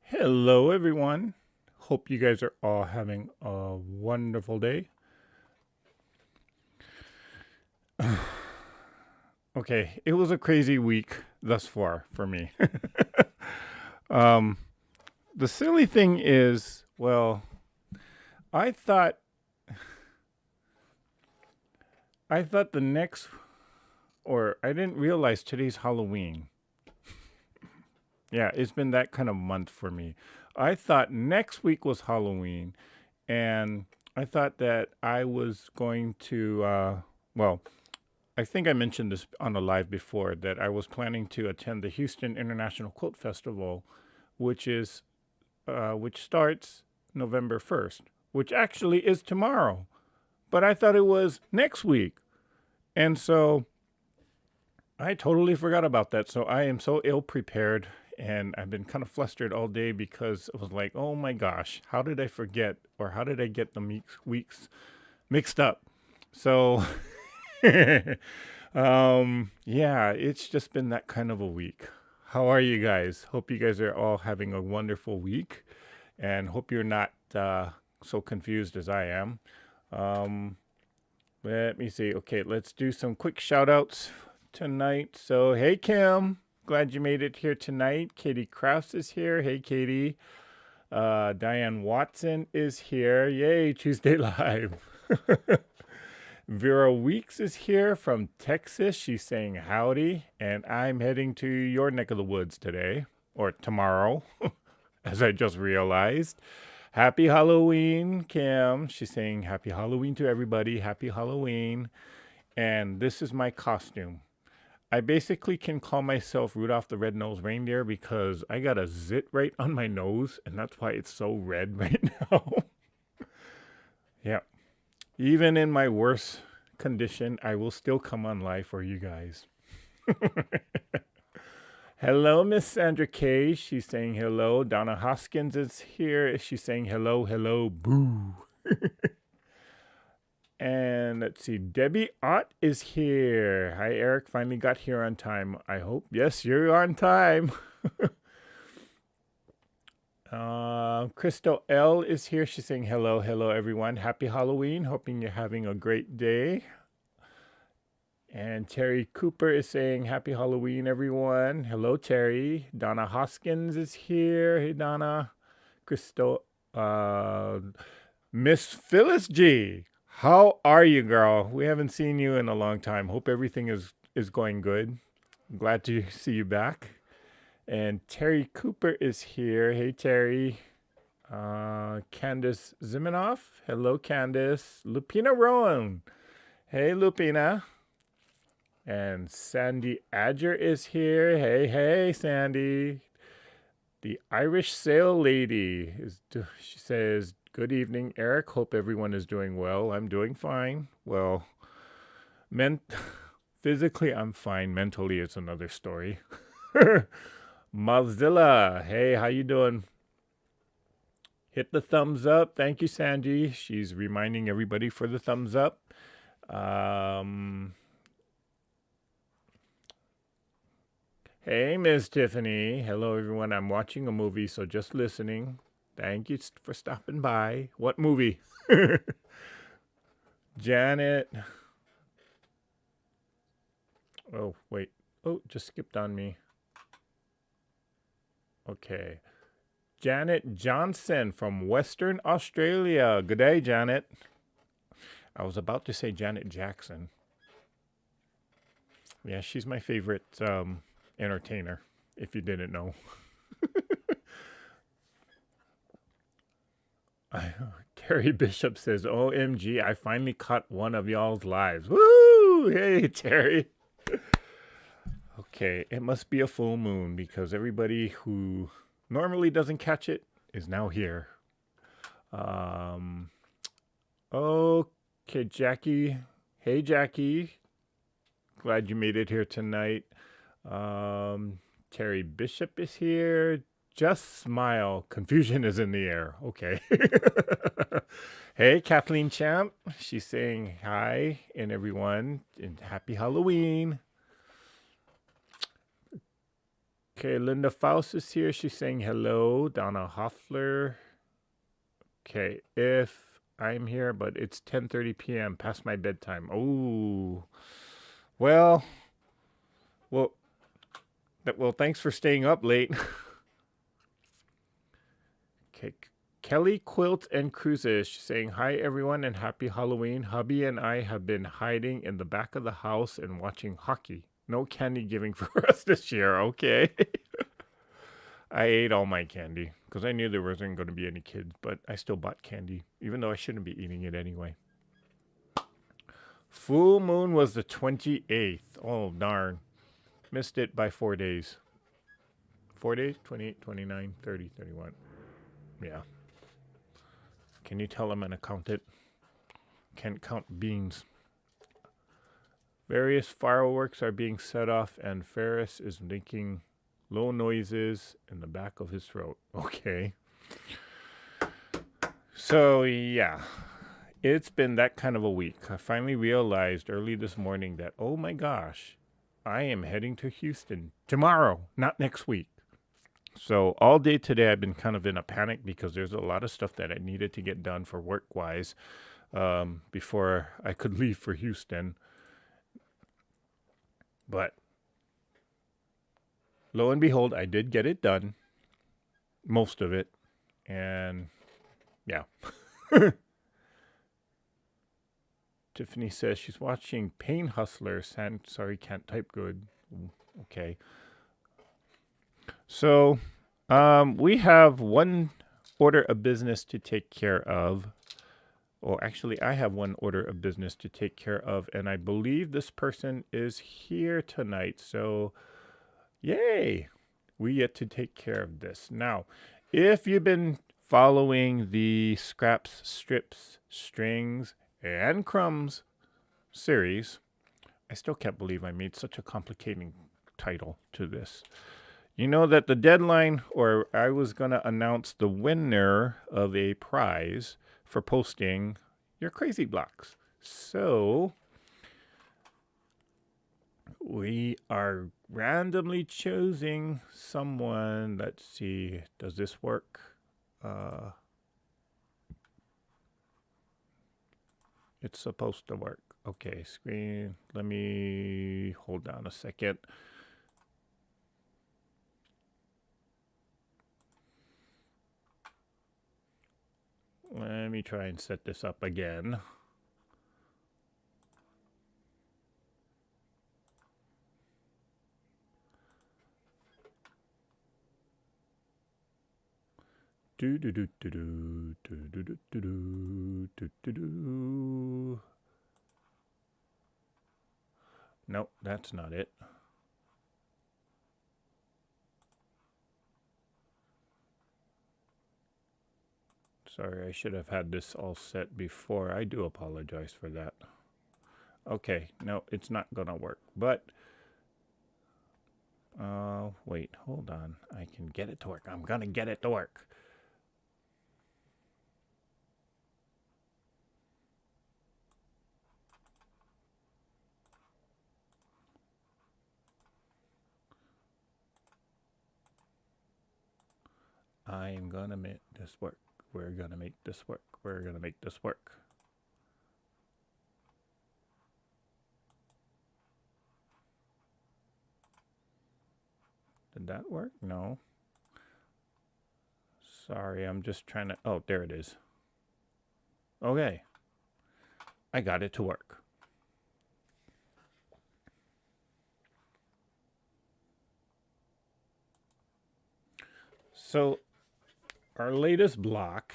Hello, everyone. Hope you guys are all having a wonderful day. Okay, it was a crazy week thus far for me. um, the silly thing is, well, I thought I thought the next, or I didn't realize today's Halloween. Yeah, it's been that kind of month for me. I thought next week was Halloween, and I thought that I was going to, well, I think I mentioned this on a live before that I was planning to attend the Houston International Quilt Festival, which is which starts November 1st, which actually is tomorrow. But I thought it was next week. And so I totally forgot about that. So I am so ill prepared and I've been kind of flustered all day because it was like, oh my gosh, how did I forget or how did I get the weeks mixed up? So yeah, it's just been that kind of a week. How are you guys? Hope you guys are all having a wonderful week and hope you're not so confused as I am. Um, Let me see. Okay, let's do some quick shout outs tonight. So, hey, Kim. Glad you made it here tonight. Katie Kraus is here. Hey, Katie. Diane Watson is here. Yay, Tuesday Live. Vera Weeks is here from Texas. She's saying howdy, and I'm heading to your neck of the woods today, or tomorrow, as I just realized. Happy Halloween, Kim. She's saying happy Halloween to everybody. Happy Halloween. And this is my costume. I basically can call myself Rudolph the Red-Nosed Reindeer because I got a zit right on my nose, and that's why it's so red right now. Yeah. Even in my worst condition, I will still come on live for you guys. Hello, Miss Sandra Kay. She's saying hello. Donna Hoskins is here. She's saying hello, hello, boo. And let's see, Debbie Ott is here. Hi, Eric. Finally got here on time, I hope. Yes, you're on time. Crystal L is here. She's saying hello, hello, everyone. Happy Halloween. Hoping you're having a great day. And Terry Cooper is saying happy Halloween, everyone. Hello, Terry. Donna Hoskins is here. Hey, Donna. Crystal, Miss Phyllis G. How are you, girl? We haven't seen you in a long time. Hope everything is going good. I'm glad to see you back. And Terry Cooper is here. Hey, Terry. Candace Zimenoff. Hello, Candace. Lupina Rowan. Hey, Lupina. And Sandy Adger is here. Hey, hey, Sandy. The Irish Sail Lady she says, "Good evening, Eric. Hope everyone is doing well. I'm doing fine. Well, men physically I'm fine. Mentally it's another story." Mozilla, hey, how you doing? Hit the thumbs up. Thank you, Sandy. She's reminding everybody for the thumbs up. Hey, Miss Tiffany. Hello, everyone. I'm watching a movie, so just listening. Thank you for stopping by. What movie? Janet. Oh, wait. Oh, just skipped on me. Okay. Janet Johnson from Western Australia. Good day, Janet. I was about to say Janet Jackson. Yeah, she's my favorite entertainer, if you didn't know. Terry Bishop says, OMG, I finally caught one of y'all's lives. Woo! Hey, Terry. Okay, it must be a full moon because everybody who normally doesn't catch it is now here. Okay, Jackie. Hey, Jackie. Glad you made it here tonight. Terry Bishop is here. Just smile. Confusion is in the air. Okay. Hey, Kathleen Champ. She's saying hi and everyone and happy Halloween. Okay, Linda Faust is here. She's saying hello. Donna Hoffler. Okay, if I'm here, but it's 10:30 p.m. past my bedtime. Oh, well, well, well. Thanks for staying up late. Okay, Kelly Quilt and Cruises saying hi everyone and happy Halloween. Hubby and I have been hiding in the back of the house and watching hockey. No candy giving for us this year. Okay. I ate all my candy because I knew there wasn't going to be any kids, but I still bought candy, even though I shouldn't be eating it anyway. Full moon was the 28th. Oh, darn. Missed it by 4 days. 4 days? 28, 29, 30, 31. Yeah. Can you tell I'm an accountant? Can't count beans. Various fireworks are being set off, and Ferris is making low noises in the back of his throat. Okay. So, yeah. It's been that kind of a week. I finally realized early this morning that, oh my gosh, I am heading to Houston tomorrow, not next week. So all day today, I've been kind of in a panic because there's a lot of stuff that I needed to get done for work-wise before I could leave for Houston. But lo and behold, I did get it done, most of it, and yeah. Tiffany says she's watching Pain Hustler. Sorry, can't type good. Okay. So, we have one order of business to take care of. Well, actually, I have one order of business to take care of, and I believe this person is here tonight. So, yay! We get to take care of this. Now, if you've been following the Scraps, Strips, Strings, and Crumbs series, I still can't believe I made such a complicating title to this. You know that the deadline, or I was going to announce the winner of a prize for posting your crazy blocks. So we are randomly choosing someone. Let's see, does this work? It's supposed to work. Okay, screen. Let me hold on a second. Let me try and set this up again. Do do do do do do do do do do do do. Nope, that's not it. Sorry, I should have had this all set before. I do apologize for that. Okay, no, it's not gonna work. But, wait, hold on. I can get it to work. I'm gonna get it to work. I am gonna make this work. We're gonna make this work. We're gonna make this work. Did that work? No. Sorry, I'm just trying to... Oh, there it is. Okay. I got it to work. So, our latest block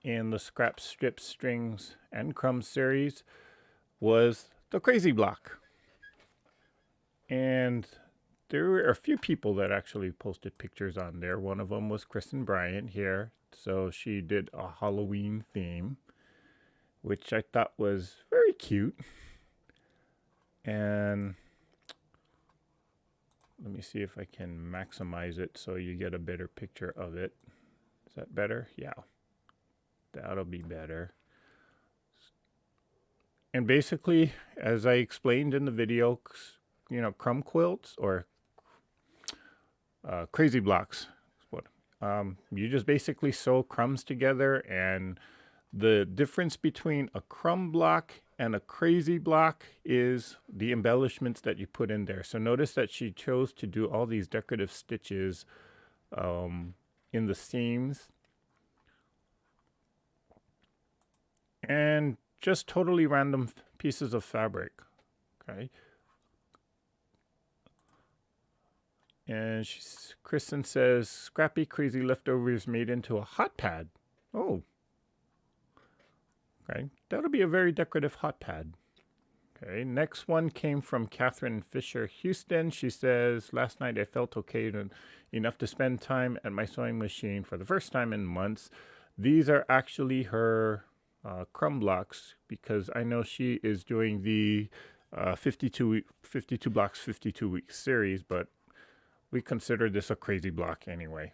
in the Scrap, Strip, Strings, and Crumbs series was the Crazy Block. And there were a few people that actually posted pictures on there. One of them was Kristen Bryant here. So she did a Halloween theme, which I thought was very cute. And Let me see if I can maximize it so you get a better picture of it. Is that better? Yeah, that'll be better. And basically, as I explained in the video, you know, crumb quilts or crazy blocks. You just basically sew crumbs together, and the difference between a crumb block and a crazy block is the embellishments that you put in there. So notice that she chose to do all these decorative stitches in the seams. And just totally random pieces of fabric, okay? And Kristen says, scrappy, crazy leftovers made into a hot pad. Oh, okay. That'll be a very decorative hot pad. Okay, next one came from Catherine Fisher Houston. She says, last night I felt okay enough to spend time at my sewing machine for the first time in months. These are actually her crumb blocks, because I know she is doing the 52 blocks, 52 week series, but we consider this a crazy block anyway.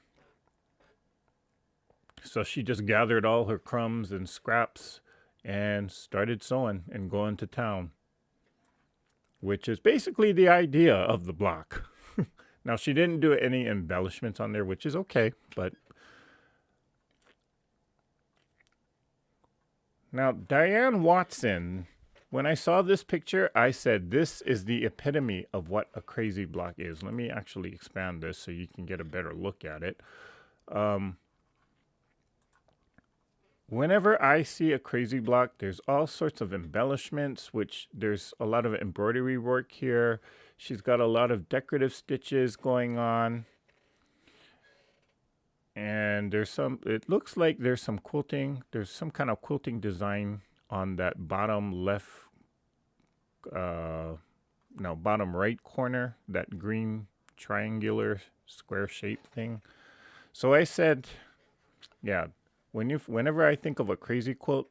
So she just gathered all her crumbs and scraps and started sewing and going to town, which is basically the idea of the block. Now, she didn't do any embellishments on there, which is okay, but now Diane Watson, when I saw this picture, I said, this is the epitome of what a crazy block is. Let me actually expand this so you can get a better look at it. Whenever I see a crazy block, there's all sorts of embellishments, which there's a lot of embroidery work here. She's got a lot of decorative stitches going on. And there's it looks like there's some quilting. There's some kind of quilting design on that bottom left, bottom right corner, that green triangular square shape thing. So I said, yeah, whenever I think of a crazy quilt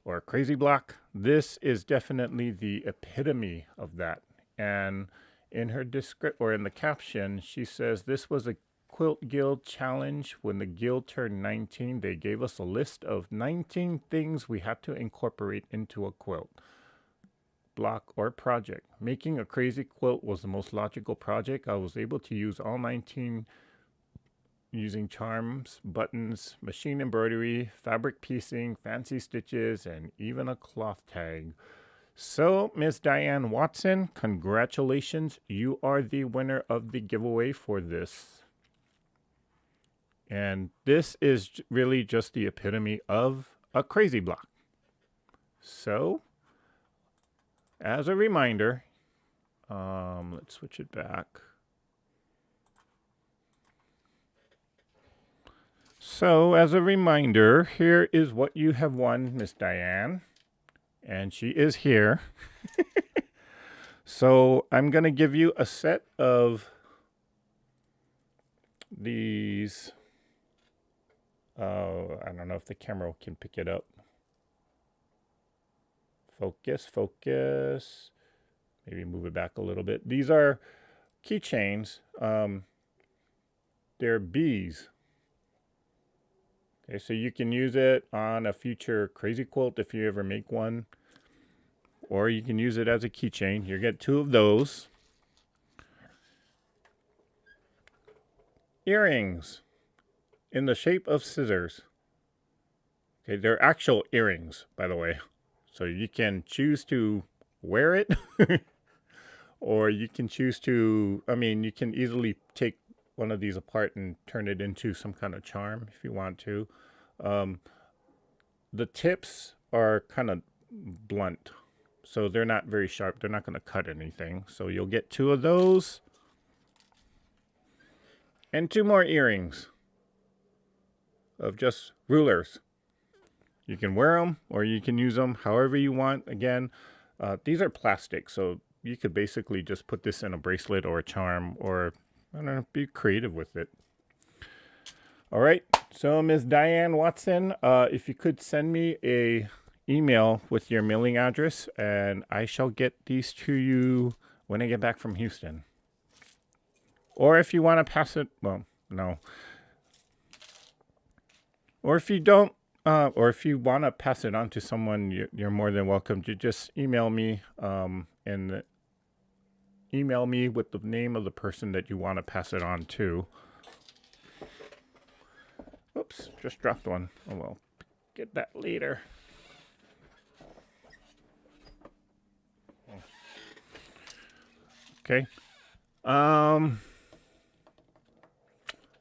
or a crazy block, this is definitely the epitome of that. And in her in the caption, she says, this was a Quilt Guild challenge. When the guild turned 19, they gave us a list of 19 things we had to incorporate into a quilt, block, or project. Making a crazy quilt was the most logical project. I was able to use all 19 using charms, buttons, machine embroidery, fabric piecing, fancy stitches, and even a cloth tag. So, Miss Diane Watson, congratulations. You are the winner of the giveaway for this. And this is really just the epitome of a crazy block. So, as a reminder, let's switch it back. So, as a reminder, here is what you have won, Miss Diane. And she is here. So, I'm going to give you a set of these. I don't know if the camera can pick it up. Focus. Maybe move it back a little bit. These are keychains. They're bees. Okay, so you can use it on a future crazy quilt if you ever make one. Or you can use it as a keychain. You get 2 of those. Earrings in the shape of scissors. Okay, they're actual earrings, by the way. So you can choose to wear it, or you can choose to, you can easily take one of these apart and turn it into some kind of charm if you want to. The tips are kind of blunt, so they're not very sharp. They're not going to cut anything. So you'll get 2 of those. And 2 more earrings of just rulers. You can wear them or you can use them however you want. Again, these are plastic, so you could basically just put this in a bracelet or a charm, or I don't know, be creative with it. All right, so Ms. Diane Watson, if you could send me a email with your mailing address, and I shall get these to you when I get back from Houston. Or if you want to pass it, well, no. Or if you don't, or if you want to pass it on to someone, you're more than welcome to just email me and email me with the name of the person that you want to pass it on to. Oops, just dropped one. Oh well, get that later. Okay.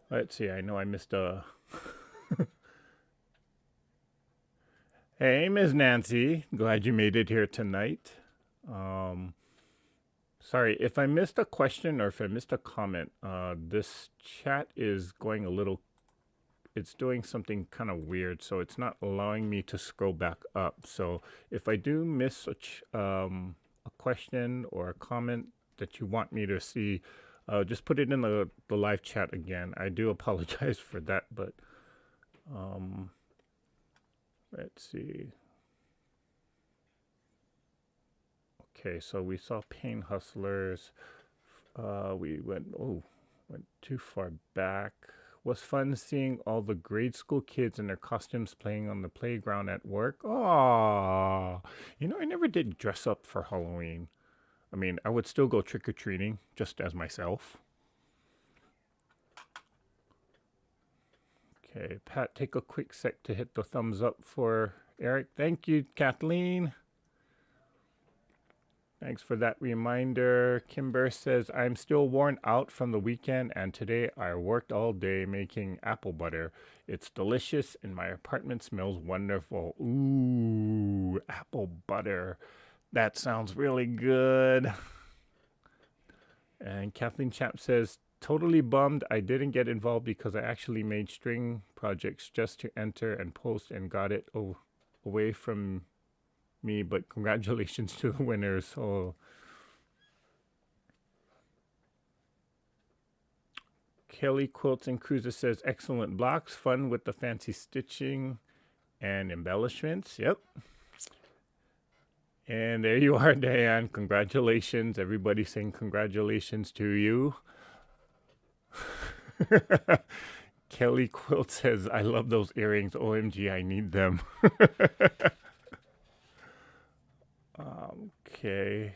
Let's see. I know I missed a. Hey, Ms. Nancy. Glad you made it here tonight. Sorry if I missed a question or if I missed a comment. This chat is going a little. It's doing something kind of weird, so it's not allowing me to scroll back up. So if I do miss a question or a comment that you want me to see, just put it in the live chat again. I do apologize for that, but let's see. Okay, so we saw Pain Hustlers. We went too far back. Was fun seeing all the grade school kids in their costumes playing on the playground at work. Oh, I never did dress up for Halloween. I mean, I would still go trick or treating just as myself. Okay, Pat, take a quick sec to hit the thumbs up for Eric. Thank you, Kathleen. Thanks for that reminder. Kimber says, I'm still worn out from the weekend, and today I worked all day making apple butter. It's delicious, and my apartment smells wonderful. Ooh, apple butter. That sounds really good. And Kathleen Champ says, totally bummed I didn't get involved because I actually made string projects just to enter and post and got it away from me, but congratulations to the winners. Oh, Kelly Quilts and Cruiser says excellent blocks, fun with the fancy stitching and embellishments. Yep. And there you are, Diane. Congratulations. Everybody saying congratulations to you. Kelly Quilt says, I love those earrings. OMG, I need them. Okay.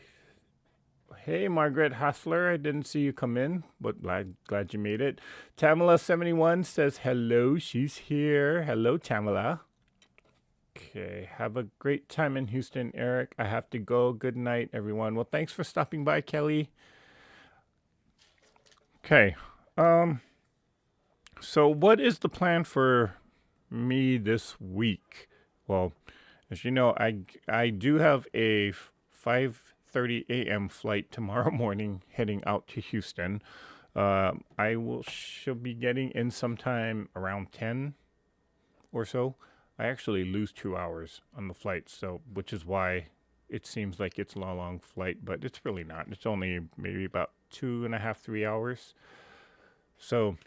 Hey, Margaret Hassler. I didn't see you come in, but glad you made it. Tamala71 says hello. She's here. Hello, Tamala. Okay. Have a great time in Houston, Eric. I have to go. Good night, everyone. Well, thanks for stopping by, Kelly. Okay. So what is the plan for me this week? Well, as you know, I do have a 5:30 a.m. flight tomorrow morning heading out to Houston. Should be getting in sometime around 10 or so. I actually lose 2 hours on the flight, so which is why it seems like it's a long flight, but it's really not. It's only maybe about 2.5, 3 hours. So,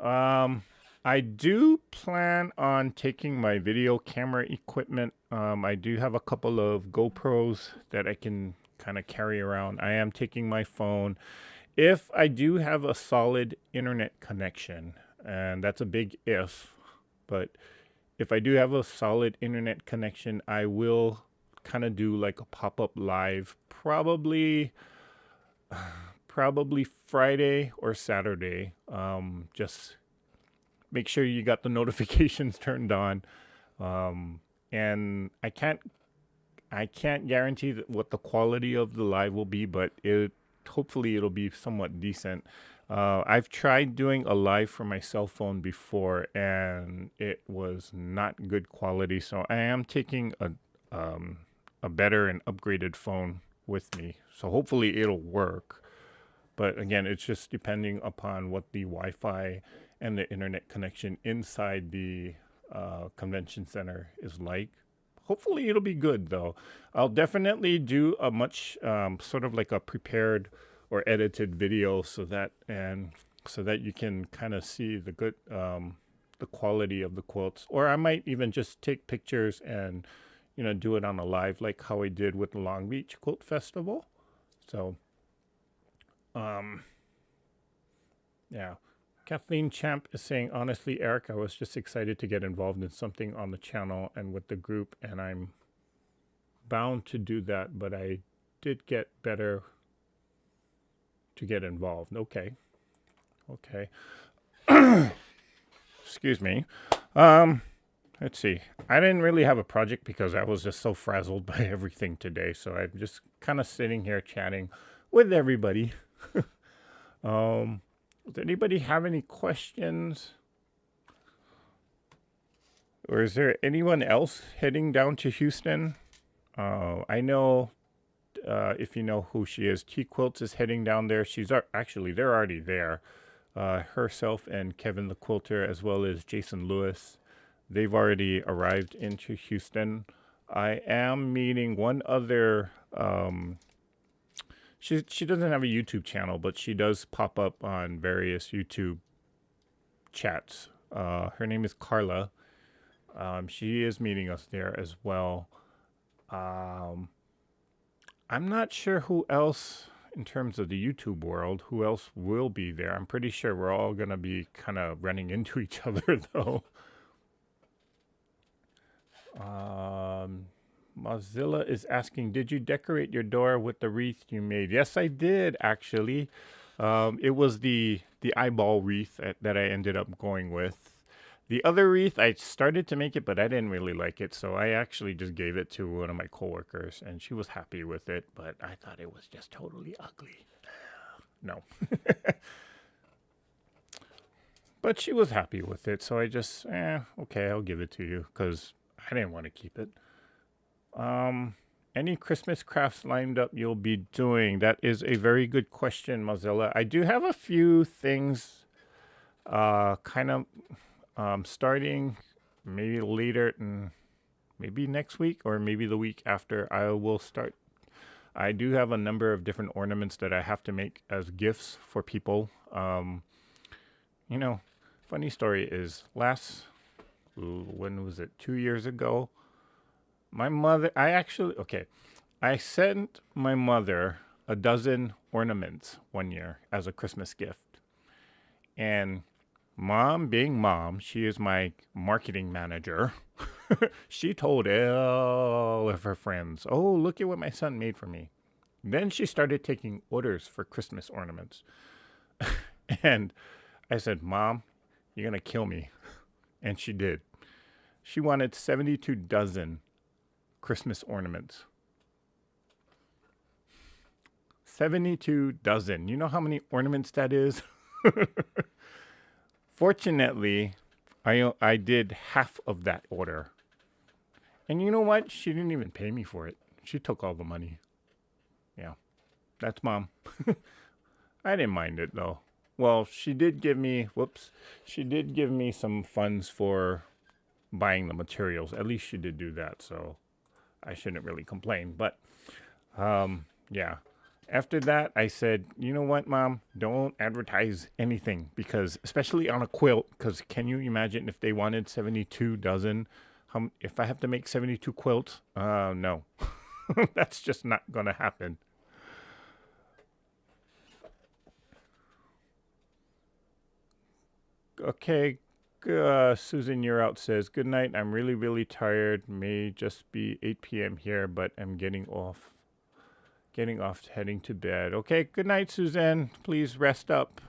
I do plan on taking my video camera equipment. I do have a couple of GoPros that I can kind of carry around. I am taking my phone. If I do have a solid internet connection, and that's a big if, but if I do have a solid internet connection, I will kind of do like a pop-up live, probably Friday or Saturday. Just make sure you got the notifications turned on. And I can't guarantee what the quality of the live will be, but hopefully it'll be somewhat decent. I've tried doing a live from my cell phone before, and it was not good quality. So I am taking a better and upgraded phone with me. So hopefully it'll work. But again, it's just depending upon what the Wi-Fi and the internet connection inside the convention center is like. Hopefully it'll be good though. I'll definitely do a much sort of like a prepared or edited video so that you can kind of see the good the quality of the quilts. Or I might even just take pictures and do it on a live like how I did with the Long Beach Quilt Festival. So Yeah. Kathleen Champ is saying, honestly, Eric, I was just excited to get involved in something on the channel and with the group, and I'm bound to do that, but I did get better to get involved. Okay. Okay. Excuse me. Let's see. I didn't really have a project because I was just so frazzled by everything today. So I'm just kind of sitting here chatting with everybody. Does anybody have any questions? Or is there anyone else heading down to Houston? I know, if you know who she is, T Quilts is heading down there. Actually, they're already there. Herself and Kevin the Quilter, as well as Jason Lewis. They've already arrived into Houston. I am meeting one other. She doesn't have a YouTube channel, but she does pop up on various YouTube chats. Her name is Carla. She is meeting us there as well. I'm not sure who else, in terms of the YouTube world, who else will be there. I'm pretty sure we're all going to be kind of running into each other, though. Mozilla is asking, did you decorate your door with the wreath you made? Yes, I did, actually. It was the eyeball wreath that I ended up going with. The other wreath, I started to make it, but I didn't really like it, so I actually just gave it to one of my coworkers, and she was happy with it, but I thought it was just totally ugly. No. But she was happy with it, so I just, okay, I'll give it to you, because I didn't want to keep it. Any Christmas crafts lined up you'll be doing? That is a very good question, Mozilla. I do have a few things, kind of, starting maybe later, maybe next week or maybe the week after. I will start. I do have a number of different ornaments that I have to make as gifts for people. Funny story is when was it? 2 years ago. My mother, I sent my mother a dozen ornaments one year as a Christmas gift. And Mom, being mom, she is my marketing manager. She told all of her friends, oh, look at what my son made for me. Then she started taking orders for Christmas ornaments. And I said, Mom, you're going to kill me. And she did. She wanted 72 dozen Christmas ornaments. 72 dozen. You know how many ornaments that is? Fortunately, I did half of that order. And you know what? She didn't even pay me for it. She took all the money. Yeah, that's Mom. I didn't mind it, though. Well, she did give me some funds for buying the materials. At least she did do that, so I shouldn't really complain. But, yeah. After that, I said, you know what, Mom? Don't advertise anything, because, especially on a quilt, because can you imagine if they wanted 72 dozen? If I have to make 72 quilts? No. That's just not going to happen. Okay, Susan, you're out, says, good night. I'm really, really tired. May just be 8 p.m. here, but I'm getting off, heading to bed. Okay, good night, Suzanne. Please rest up.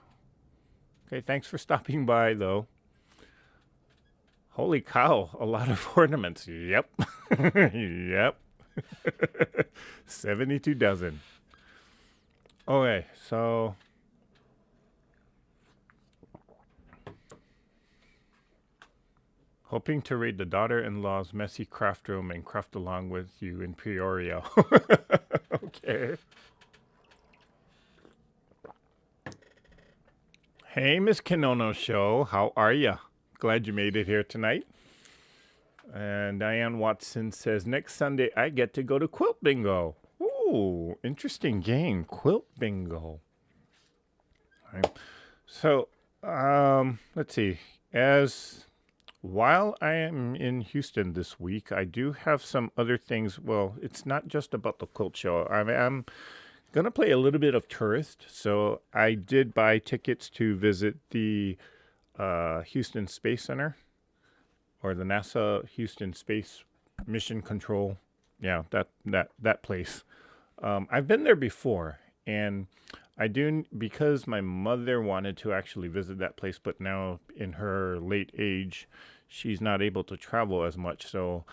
Okay, thanks for stopping by, though. Holy cow, a lot of ornaments. Yep. Yep. 72 dozen. Okay, so hoping to raid the daughter-in-law's messy craft room and craft along with you in Peoria. Okay. Hey, Miss Kenono Show. How are ya? Glad you made it here tonight. And Diane Watson says, next Sunday I get to go to Quilt Bingo. Ooh, interesting game. Quilt Bingo. All right. So, let's see. While I am in Houston this week, I do have some other things. Well, it's not just about the quilt show. I'm gonna play a little bit of tourist. So I did buy tickets to visit the Houston Space Center, or the NASA Houston Space Mission Control. Yeah, that place. I've been there before, and I do because my mother wanted to actually visit that place, but now in her late age, she's not able to travel as much. So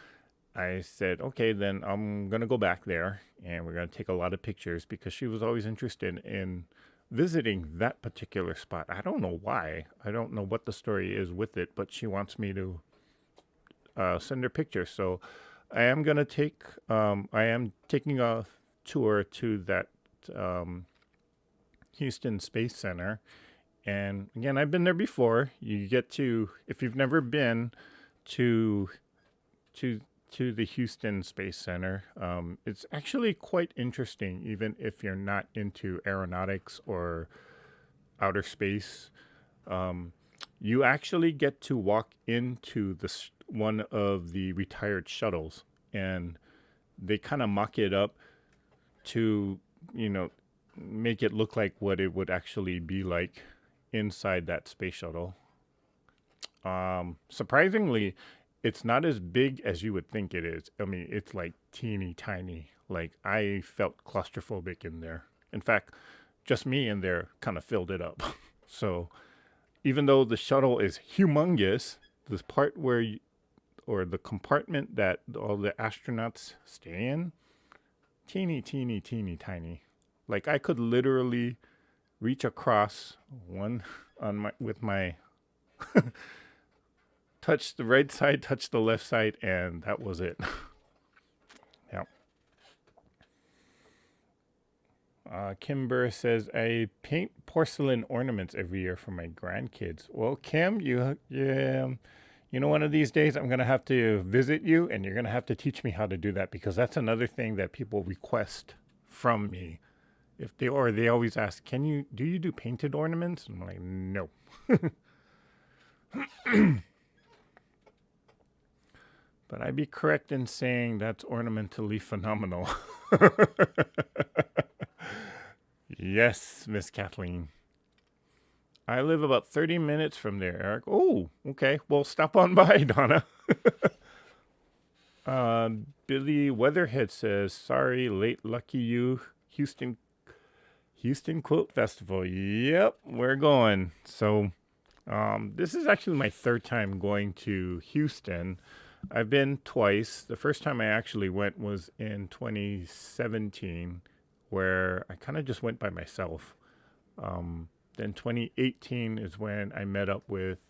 I said, okay, then I'm gonna go back there, and we're gonna take a lot of pictures because she was always interested in visiting that particular spot. I don't know why. I don't know what the story is with it, but she wants me to send her pictures. So I am taking a tour to that um, Houston Space Center. And again, I've been there before. You get to, if you've never been to to to the Houston Space Center, it's actually quite interesting, even if you're not into aeronautics or outer space. Um, you actually get to walk into one of the retired shuttles, and they kind of mock it up to, you know, make it look like what it would actually be like inside that space shuttle. Surprisingly, it's not as big as you would think it is. I mean, it's like teeny tiny. Like, I felt claustrophobic in there. In fact, just me in there kind of filled it up. So, even though the shuttle is humongous, this part or the compartment that all the astronauts stay in, teeny tiny. Like, I could literally reach across one on my with my touch the right side, touch the left side, and that was it. Yeah. Kimber says, I paint porcelain ornaments every year for my grandkids. Well, Kim, you know, one of these days I'm gonna have to visit you, and you're gonna have to teach me how to do that, because that's another thing that people request from me. If they always ask, do you do painted ornaments? And I'm like, no. But I'd be correct in saying that's ornamentally phenomenal. Yes, Miss Kathleen. I live about 30 minutes from there, Eric. Oh, okay. Well, stop on by, Donna. Billy Weatherhead says, sorry, late lucky you. Houston Quilt Festival. Yep, we're going. So, this is actually my third time going to Houston. I've been twice. The first time I actually went was in 2017, where I kind of just went by myself. Then 2018 is when I met up with,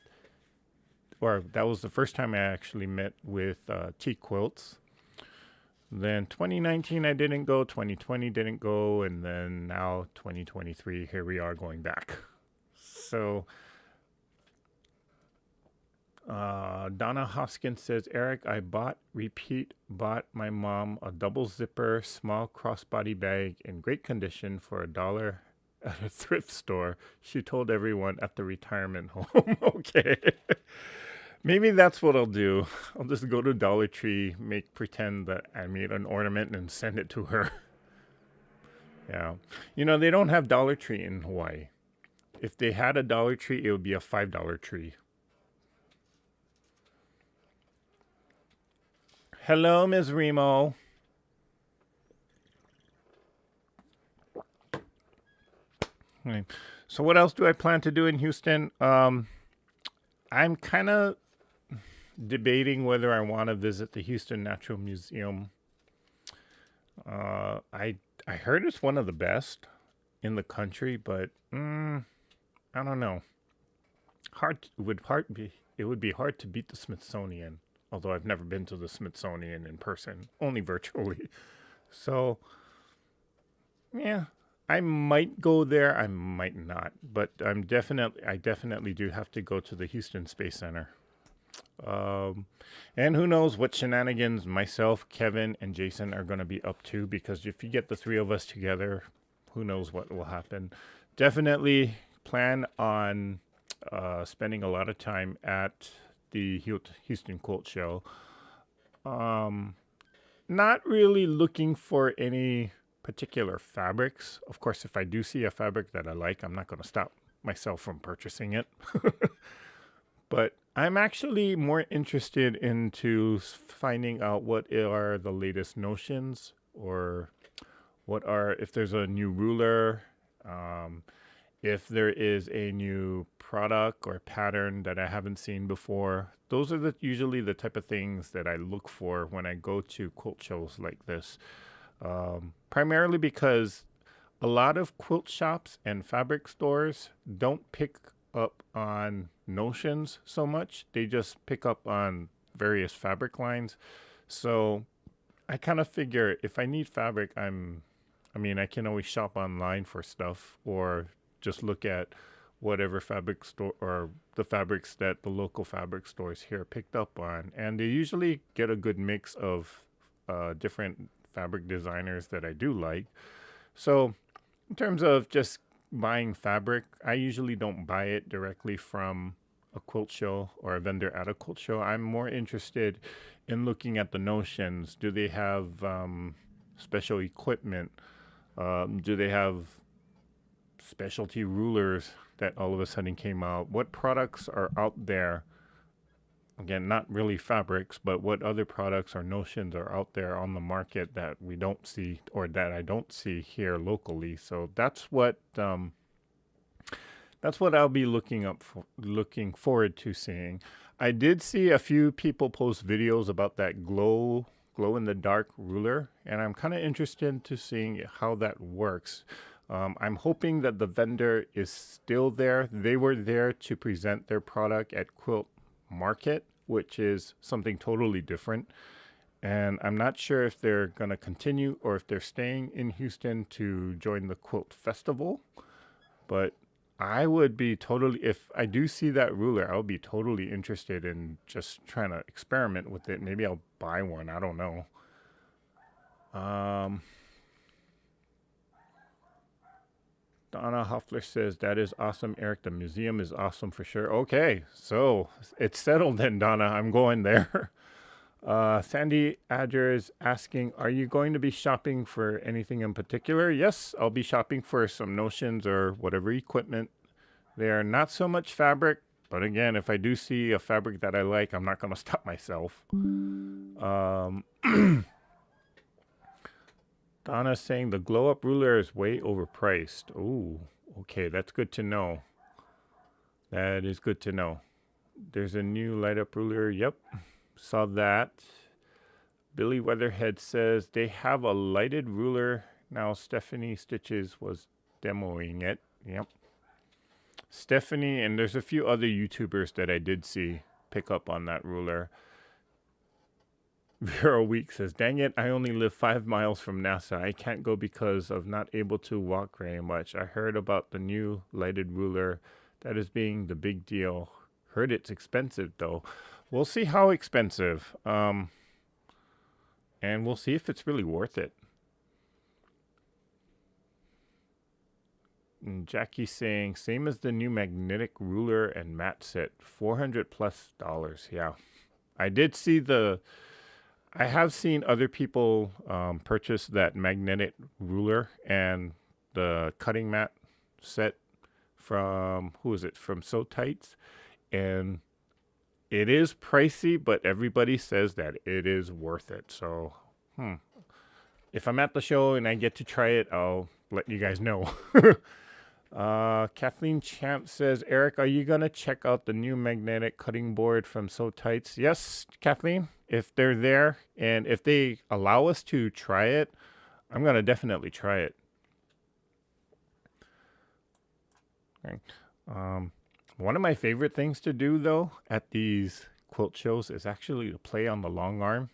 or that was the first time I actually met with T Quilts. Then 2019 I didn't go, 2020 didn't go, and then now 2023, here we are going back. So Donna Hoskins says, Eric, bought my mom a double zipper, small crossbody bag in great condition for $1 at a thrift store. She told everyone at the retirement home. Okay. Maybe that's what I'll do. I'll just go to Dollar Tree, pretend that I made an ornament and send it to her. Yeah. You know, they don't have Dollar Tree in Hawaii. If they had a Dollar Tree, it would be a $5 tree. Hello, Ms. Remo. Okay. So what else do I plan to do in Houston? I'm kind of debating whether I want to visit the Houston Natural Museum. I heard it's one of the best in the country, but I don't know. It would be hard to beat the Smithsonian. Although I've never been to the Smithsonian in person, only virtually. So, yeah, I might go there, I might not, but I definitely do have to go to the Houston Space Center. And who knows what shenanigans myself, Kevin, and Jason are going to be up to, because if you get the three of us together, who knows what will happen. Definitely plan on spending a lot of time at the Houston Quilt Show. Not really looking for any particular fabrics. Of course, if I do see a fabric that I like, I'm not going to stop myself from purchasing it. But I'm actually more interested into finding out what are the latest notions, or what are, if there's a new ruler, um, if there is a new product or pattern that I haven't seen before. Those are usually the type of things that I look for when I go to quilt shows like this. Primarily because a lot of quilt shops and fabric stores don't pick up on notions so much. They just pick up on various fabric lines. So I kind of figure if I need fabric, I can always shop online for stuff, or just look at whatever fabric store or the fabrics that the local fabric stores here picked up on. And they usually get a good mix of different fabric designers that I do like. So in terms of just buying fabric, I usually don't buy it directly from a quilt show or a vendor at a quilt show. I'm more interested in looking at the notions. Do they have special equipment? Do they have specialty rulers that all of a sudden came out? What products are out there? Again, not really fabrics, but what other products or notions are out there on the market that we don't see, or that I don't see here locally? So that's what I'll be looking forward to seeing. I did see a few people post videos about that glow in the dark ruler, and I'm kind of interested to seeing how that works. I'm hoping that the vendor is still there. They were there to present their product at Quilt Market, which is something totally different. And I'm not sure if they're going to continue or if they're staying in Houston to join the Quilt Festival. But I would be totally, if I do see that ruler, I'll be totally interested in just trying to experiment with it. Maybe I'll buy one. I don't know. Donna Hoffler says, that is awesome, Eric. The museum is awesome for sure. Okay, so it's settled then, Donna. I'm going there. Sandy Adger is asking, are you going to be shopping for anything in particular? Yes, I'll be shopping for some notions or whatever equipment. They are not so much fabric, but again, if I do see a fabric that I like, I'm not going to stop myself. Donna's saying the glow up ruler is way overpriced. Ooh, okay, that's good to know. That is good to know. There's a new light up ruler. Yep, saw that. Billy Weatherhead says they have a lighted ruler now. Stephanie Stitches was demoing it. Yep. Stephanie, and there's a few other YouTubers that I did see pick up on that ruler. Vera Week says, dang it, I only live 5 miles from NASA. I can't go because of not able to walk very much. I heard about the new lighted ruler. That is being the big deal. Heard it's expensive, though. We'll see how expensive. And we'll see if it's really worth it. And Jackie's saying, same as the new magnetic ruler and mat set. $400+. Yeah. I did see I have seen other people purchase that magnetic ruler and the cutting mat set from, who is it? From So Tights. And it is pricey, but everybody says that it is worth it. So, if I'm at the show and I get to try it, I'll let you guys know. Kathleen Champ says, Eric, are you going to check out the new magnetic cutting board from So Tights? Yes, Kathleen. If they're there and if they allow us to try it, I'm going to definitely try it. Okay. One of my favorite things to do, though, at these quilt shows is actually to play on the long arm.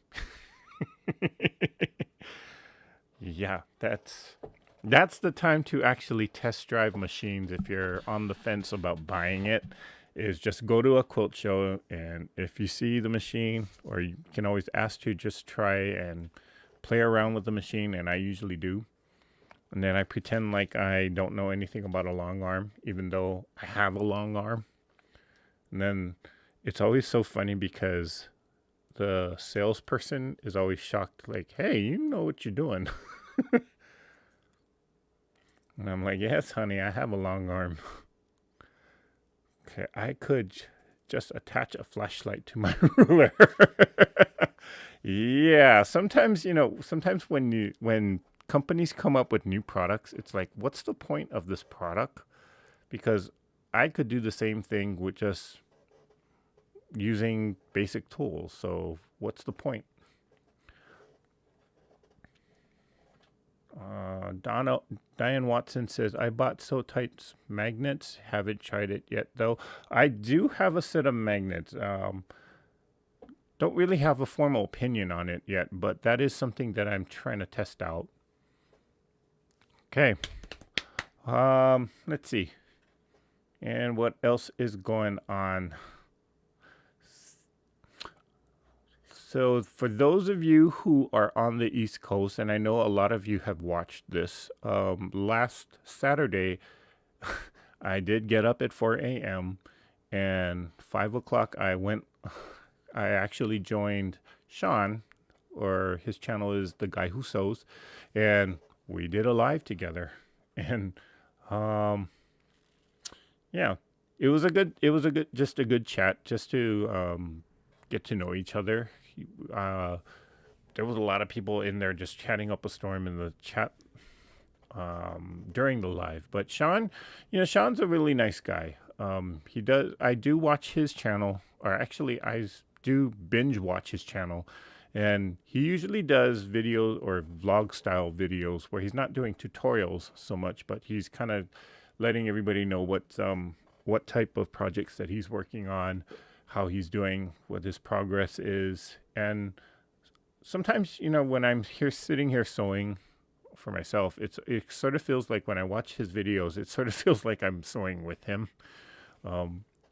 Yeah, that's the time to actually test drive machines if you're on the fence about buying it. Is just go to a quilt show, and if you see the machine, or you can always ask to just try and play around with the machine, and I usually do. And then I pretend like I don't know anything about a long arm, even though I have a long arm. And then it's always so funny because the salesperson is always shocked, like, hey, you know what you're doing. And I'm like, yes, honey, I have a long arm. Okay, I could just attach a flashlight to my ruler. Yeah, sometimes, sometimes when companies come up with new products, it's like, what's the point of this product? Because I could do the same thing with just using basic tools. So what's the point? Donna Diane Watson says, I bought So Tight magnets. Haven't tried it yet, though. I do have a set of magnets. Don't really have a formal opinion on it yet, but that is something that I'm trying to test out. Okay. Let's see. And what else is going on? So, for those of you who are on the East Coast, and I know a lot of you have watched this, last Saturday, I did get up at 4 a.m. and 5 o'clock I actually joined Sean, or his channel is The Guy Who Sews, and we did a live together. And um, yeah, just a good chat, just to get to know each other. Uh, there was a lot of people in there just chatting up a storm in the chat during the live. But Sean, Sean's a really nice guy. I do watch his channel, or actually, do binge watch his channel. And he usually does videos or vlog style videos where he's not doing tutorials so much, but he's kind of letting everybody know what type of projects that he's working on, how he's doing, what his progress is. And sometimes, when I'm sitting here sewing for myself, it sort of feels like when I watch his videos, it sort of feels like I'm sewing with him.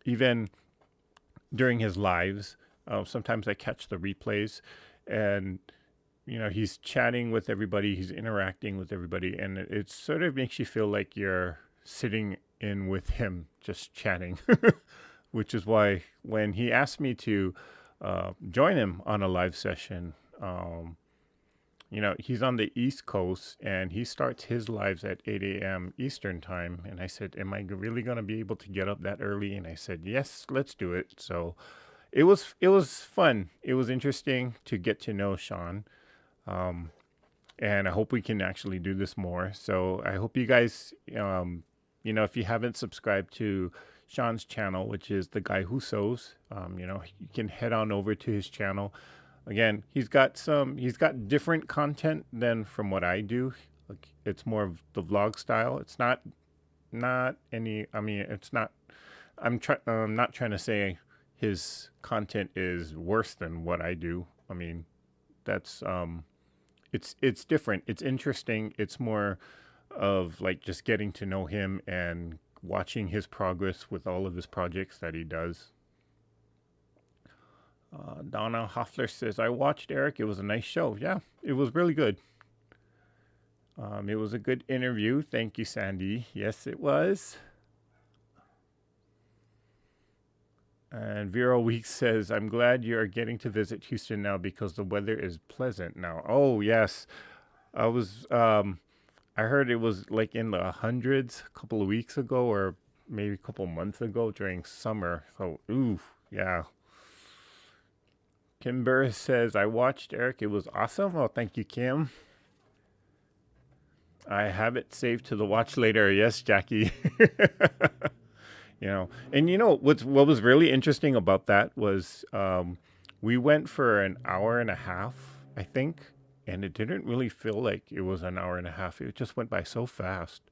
Even during his lives, sometimes I catch the replays, and he's chatting with everybody, he's interacting with everybody, and it sort of makes you feel like you're sitting in with him, just chatting. Which is why when he asked me to join him on a live session, he's on the East Coast and he starts his lives at 8 a.m. Eastern time. And I said, am I really going to be able to get up that early? And I said, yes, let's do it. So it was fun. It was interesting to get to know Sean. And I hope we can actually do this more. So I hope you guys, if you haven't subscribed to Sean's channel, which is The Guy Who Sews, you can head on over to his channel. Again, he's got different content than from what I do. Like, it's more of the vlog style. It's not any. I mean, it's not. I'm not trying to say his content is worse than what I do. I mean, that's it's different. It's interesting. It's more of like just getting to know him and watching his progress with all of his projects that he does. Donna Hoffler says, I watched Eric. It was a nice show. Yeah, it was really good. It was a good interview. Thank you, Sandy. Yes, it was. And Vero Weeks says, I'm glad you are getting to visit Houston now because the weather is pleasant now. Oh, yes. I heard it was like in the hundreds a couple of weeks ago, or maybe a couple months ago during summer. So, ooh, yeah. Kimber says, I watched Eric. It was awesome. Well, thank you, Kim. I have it saved to the watch later. Yes, Jackie. And what was really interesting about that was we went for an hour and a half, I think, and it didn't really feel like it was an hour and a half. It just went by so fast.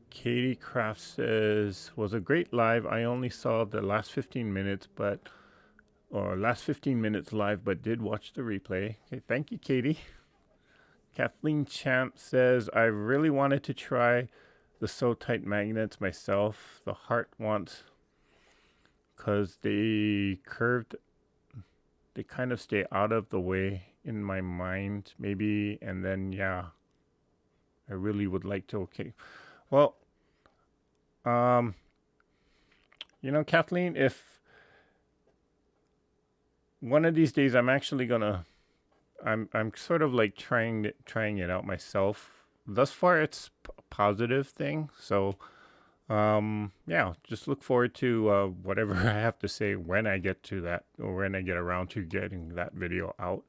Katie Kraft says, was a great live. I only saw the last 15 minutes, last 15 minutes live, but did watch the replay. Okay, thank you, Katie. Kathleen Champ says, I really wanted to try the So Tight magnets myself. The heart wants, because they kind of stay out of the way in my mind, maybe. And then, yeah, I really would like to. Okay. Well, Kathleen, if one of these days I'm actually I'm sort of like trying it out myself thus far it's a positive thing. So yeah, just look forward to whatever I have to say when I get to that, or when I get around to getting that video out.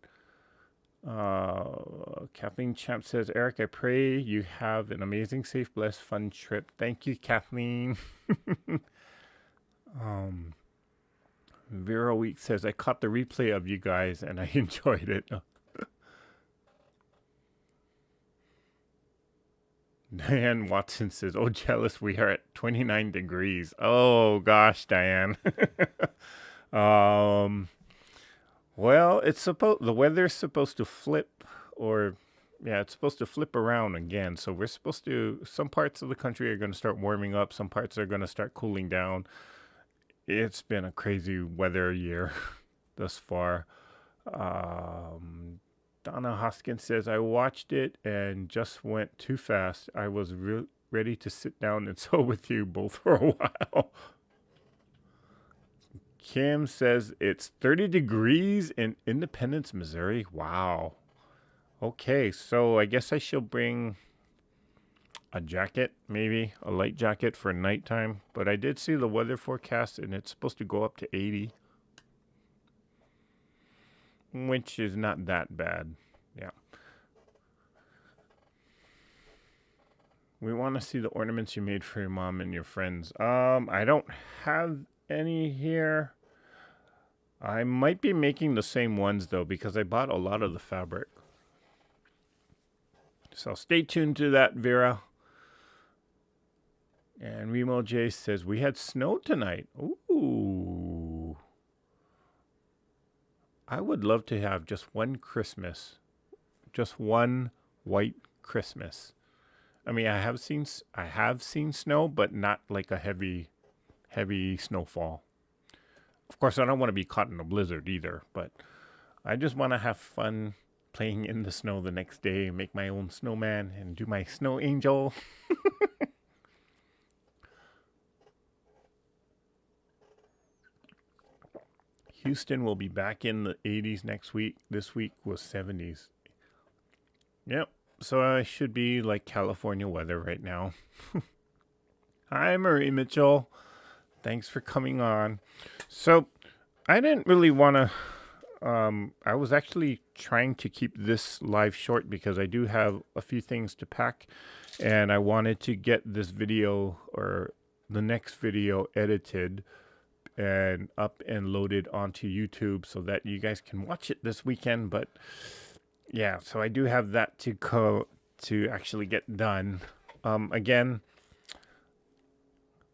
Kathleen Champ says, Eric, I pray you have an amazing, safe, blessed, fun trip. Thank you, Kathleen. Vera Week says, I caught the replay of you guys and I enjoyed it. Diane Watson says, oh, jealous, we are at 29 degrees. Oh, gosh, Diane. Well, the weather's supposed to flip, or yeah, it's supposed to flip around again. So some parts of the country are going to start warming up, some parts are going to start cooling down. It's been a crazy weather year thus far. Donna Hoskins says, I watched it and just went too fast. I was ready to sit down and sew with you both for a while. Kim says it's 30 degrees in Independence, Missouri. Wow. Okay, so I guess I shall bring a jacket, maybe a light jacket for nighttime. But I did see the weather forecast and it's supposed to go up to 80, which is not that bad. Yeah. We want to see the ornaments you made for your mom and your friends. I don't have any here. I might be making the same ones though, because I bought a lot of the fabric. So stay tuned to that, Vera. And Remo J says, we had snow tonight. Ooh. I would love to have just one Christmas. Just one white Christmas. I mean, I have seen snow, but not like a heavy snowfall. Of course, I don't want to be caught in a blizzard either, but I just want to have fun playing in the snow the next day, make my own snowman, and do my snow angel. Houston will be back in the 80s next week. This week was 70s. Yep. So I should be like California weather right now. Hi, Marie Mitchell. Thanks for coming on. So I didn't really want to. I was actually trying to keep this live short because I do have a few things to pack, and I wanted to get this video or the next video edited and up and loaded onto YouTube so that you guys can watch it this weekend. But yeah, so I do have that to actually get done again.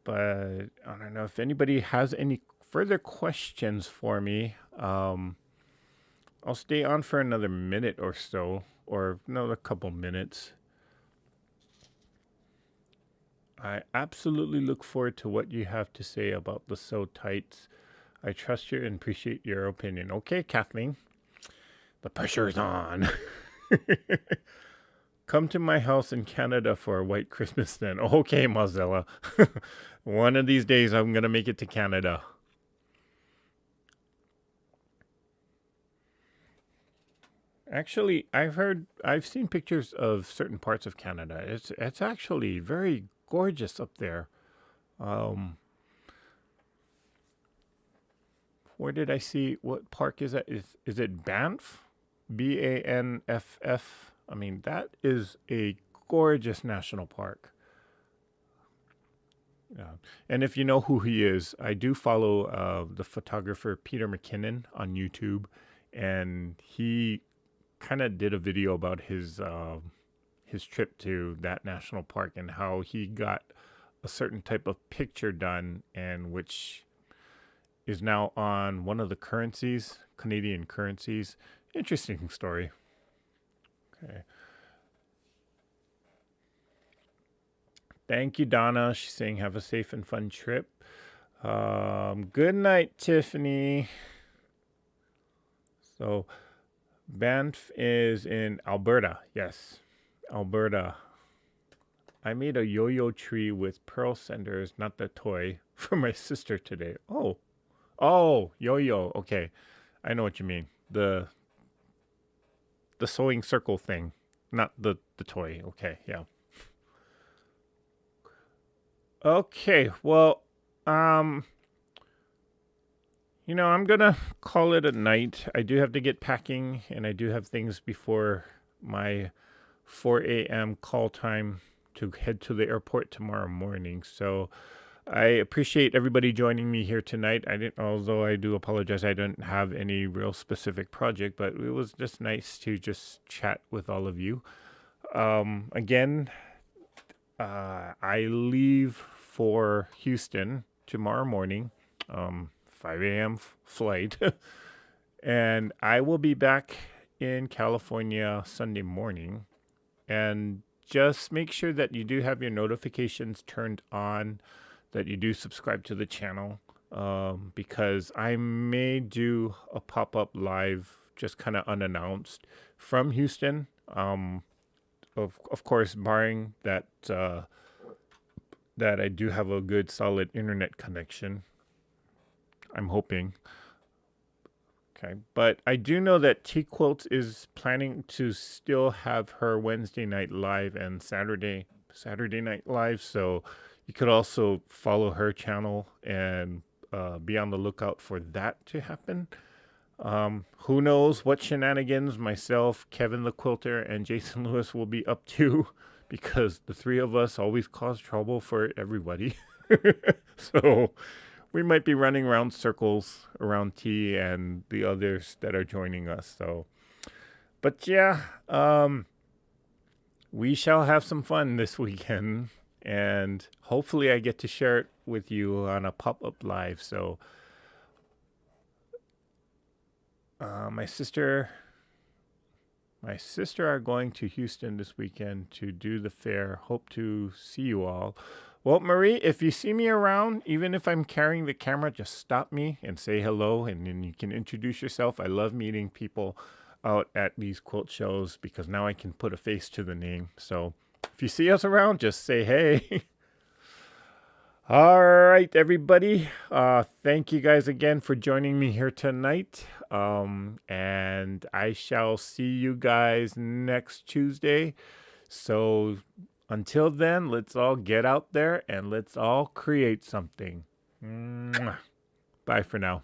But I don't know if anybody has any further questions for me. I'll stay on for another minute or so, or another couple minutes. I absolutely look forward to what you have to say about the Sew Tights. I trust you and appreciate your opinion. Okay, Kathleen. The pressure's on. Come to my house in Canada for a white Christmas then. Okay, Mozilla. One of these days I'm going to make it to Canada. Actually, I've seen pictures of certain parts of Canada. It's actually very gorgeous up there. Where did I see? What park is that? Is it Banff? Banff. I mean, that is a gorgeous national park. Yeah. And if you know who he is, I do follow the photographer Peter McKinnon on YouTube, and he kind of did a video about his trip to that national park and how he got a certain type of picture done, and which is now on one of the currencies, Canadian currencies. Interesting story. Okay. Thank you, Donna. She's saying have a safe and fun trip. Good night, Tiffany. So Banff is in Alberta. Yes, Alberta. I made a yo-yo tree with pearl centers, not the toy, for my sister today. Oh, yo-yo. Okay, I know what you mean. The sewing circle thing. not the toy. Okay, yeah. Okay, well, um, I'm gonna call it a night. I do have to get packing, and I do have things before my 4 a.m. call time to head to the airport tomorrow morning. So I appreciate everybody joining me here tonight. Although I do apologize, I didn't have any real specific project, but it was just nice to just chat with all of you. Again, I leave for Houston tomorrow morning, 5 a.m. Flight, and I will be back in California Sunday morning. And just make sure that you do have your notifications turned on, that you do subscribe to the channel, because I may do a pop-up live just kind of unannounced from Houston. Of course, barring that that I do have a good solid internet connection. I'm hoping. Okay, but I do know that T Quilt is planning to still have her Wednesday night live and Saturday night live. So you could also follow her channel and be on the lookout for that to happen. Who knows what shenanigans myself, Kevin the Quilter, and Jason Lewis will be up to, because the three of us always cause trouble for everybody. So we might be running around circles around T and the others that are joining us. So, but yeah, we shall have some fun this weekend, and hopefully I get to share it with you on a pop-up live. So, my sister are going to Houston this weekend to do the fair. Hope to see you all. Well, Marie, if you see me around, even if I'm carrying the camera, just stop me and say hello, and then you can introduce yourself. I love meeting people out at these quilt shows because now I can put a face to the name. So if you see us around, just say hey. All right, everybody. Thank you guys again for joining me here tonight. And I shall see you guys next Tuesday. So until then, let's all get out there and let's all create something. Mwah. Bye for now.